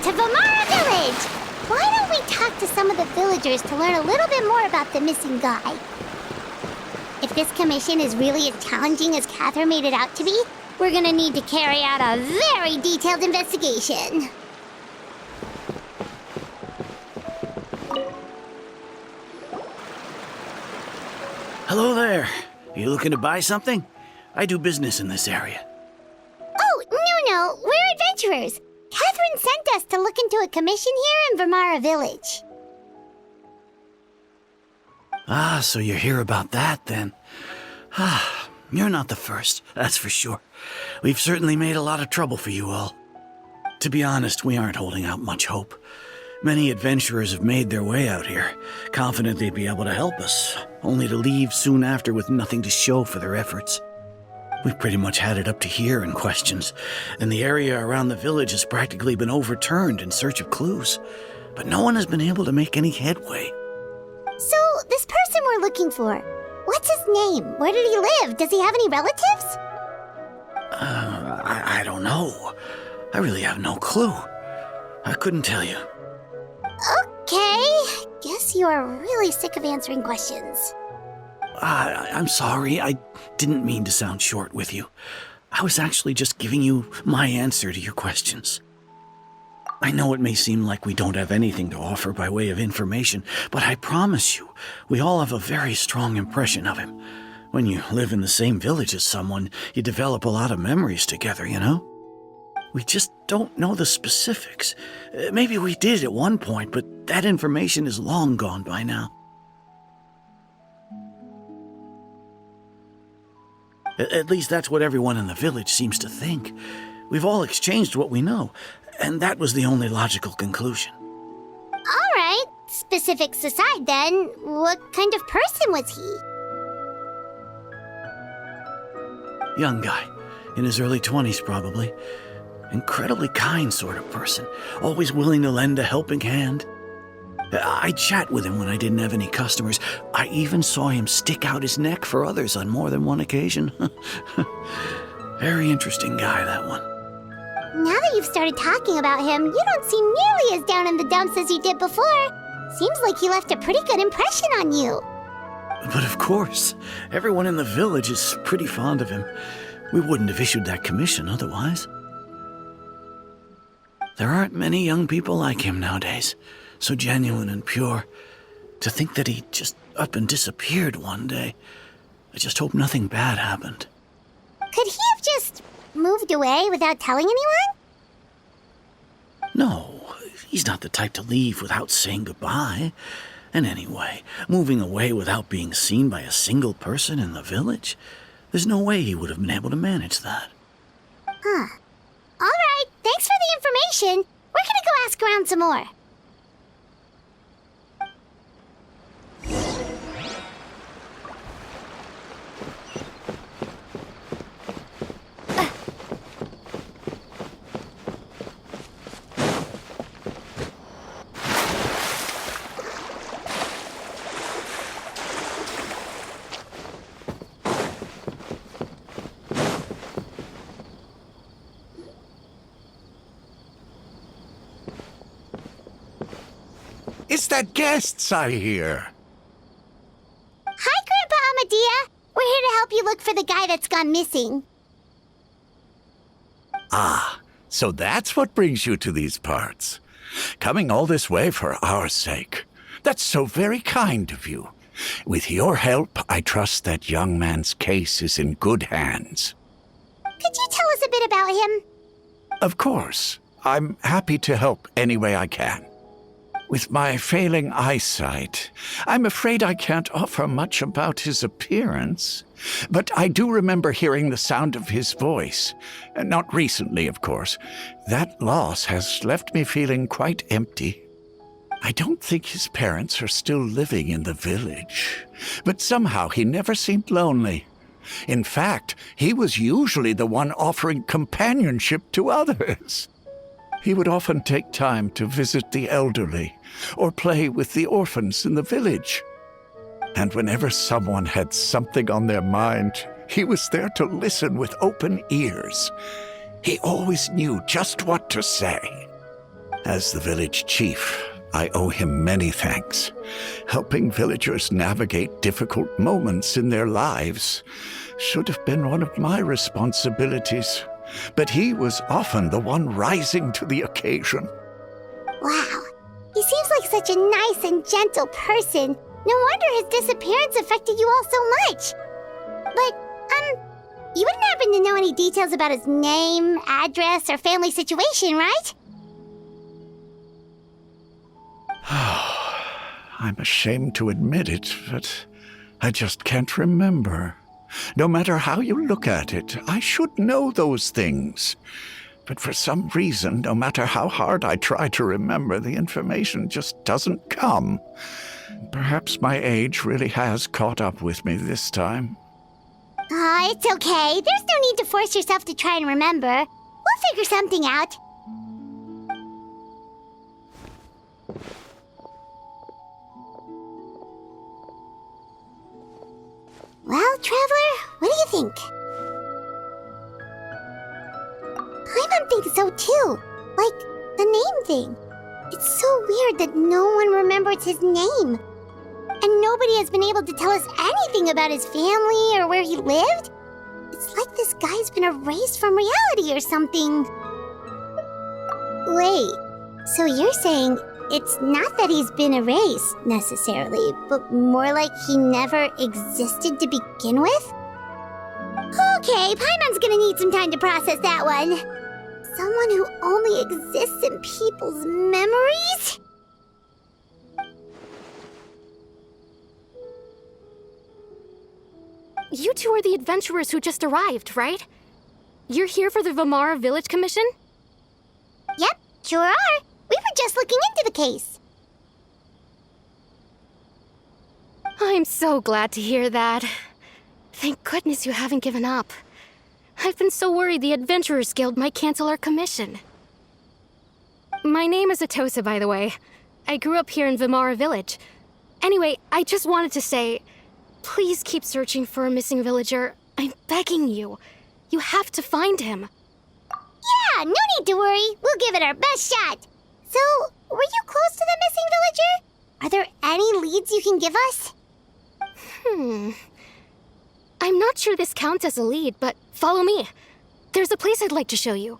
to Vamara Village! Why don't we talk to some of the villagers to learn a little bit more about the missing guy? If this commission is really as challenging as Catherine made it out to be, we're gonna need to carry out a very detailed investigation. Hello there. You looking to buy something? I do business in this area. Oh, no, we're adventurers. Catherine sent us to look into a commission here in Vamara Village. Ah, so you're here about that, then. Ah, you're not the first, that's for sure. We've certainly made a lot of trouble for you all. To be honest, we aren't holding out much hope. Many adventurers have made their way out here, confident they'd be able to help us, only to leave soon after with nothing to show for their efforts. We've pretty much had it up to here in questions, and the area around the village has practically been overturned in search of clues. But no one has been able to make any headway. So, this person we're looking for, what's his name? Where did he live? Does he have any relatives? I don't know. I really have no clue. I couldn't tell you. Okay, guess you are really sick of answering questions. I'm sorry, I didn't mean to sound short with you. I was actually just giving you my answer to your questions. I know it may seem like we don't have anything to offer by way of information, but I promise you, we all have a very strong impression of him. When you live in the same village as someone, you develop a lot of memories together, you know? We just don't know the specifics. Maybe we did at one point, but that information is long gone by now. At least that's what everyone in the village seems to think. We've all exchanged what we know, and that was the only logical conclusion. All right, specifics aside then, what kind of person was he? Young guy, in his early 20s probably. Incredibly kind sort of person, always willing to lend a helping hand. I'd chat with him when I didn't have any customers. I even saw him stick out his neck for others on more than one occasion. Very interesting guy, that one. Now that you've started talking about him, you don't seem nearly as down in the dumps as you did before. Seems like he left a pretty good impression on you. But of course, everyone in the village is pretty fond of him. We wouldn't have issued that commission otherwise. There aren't many young people like him nowadays, so genuine and pure. To think that he just up and disappeared one day. I just hope nothing bad happened. Could he have just moved away without telling anyone? No, he's not the type to leave without saying goodbye. And anyway, moving away without being seen by a single person in the village, there's no way he would have been able to manage that. Huh. All right, thanks for the information. We're gonna go ask around some more. It's the guests I hear. Hi, Grandpa Amadea. We're here to help you look for the guy that's gone missing. Ah, so that's what brings you to these parts. Coming all this way for our sake. That's so very kind of you. With your help, I trust that young man's case is in good hands. Could you tell us a bit about him? Of course. I'm happy to help any way I can. With my failing eyesight, I'm afraid I can't offer much about his appearance. But I do remember hearing the sound of his voice. Not recently, of course. That loss has left me feeling quite empty. I don't think his parents are still living in the village. But somehow he never seemed lonely. In fact, he was usually the one offering companionship to others. He would often take time to visit the elderly or play with the orphans in the village. And whenever someone had something on their mind, he was there to listen with open ears. He always knew just what to say. As the village chief, I owe him many thanks. Helping villagers navigate difficult moments in their lives should have been one of my responsibilities, but he was often the one rising to the occasion. Wow. He seems like such a nice and gentle person. No wonder his disappearance affected you all so much. But, you wouldn't happen to know any details about his name, address, or family situation, right? I'm ashamed to admit it, but I just can't remember. No matter how you look at it, I should know those things. But for some reason, no matter how hard I try to remember, the information just doesn't come. Perhaps my age really has caught up with me this time. It's okay. There's no need to force yourself to try and remember. We'll figure something out. Well, Traveler, what do you think? Paimon thinks so too. Like, the name thing. It's so weird that no one remembers his name. And nobody has been able to tell us anything about his family or where he lived. It's like this guy's been erased from reality or something. Wait, so you're saying it's not that he's been erased, necessarily, but more like he never existed to begin with? Okay, Paimon's gonna need some time to process that one. Someone who only exists in people's memories? You two are the adventurers who just arrived, right? You're here for the Vamara Village Commission? Yep, sure are. We were just looking into the case. I'm so glad to hear that. Thank goodness you haven't given up. I've been so worried the Adventurers Guild might cancel our commission. My name is Atosa, by the way. I grew up here in Vamara Village. Anyway, I just wanted to say, please keep searching for a missing villager. I'm begging you. You have to find him. Yeah, no need to worry. We'll give it our best shot. So, were you close to the missing villager? Are there any leads you can give us? I'm not sure this counts as a lead, but follow me. There's a place I'd like to show you.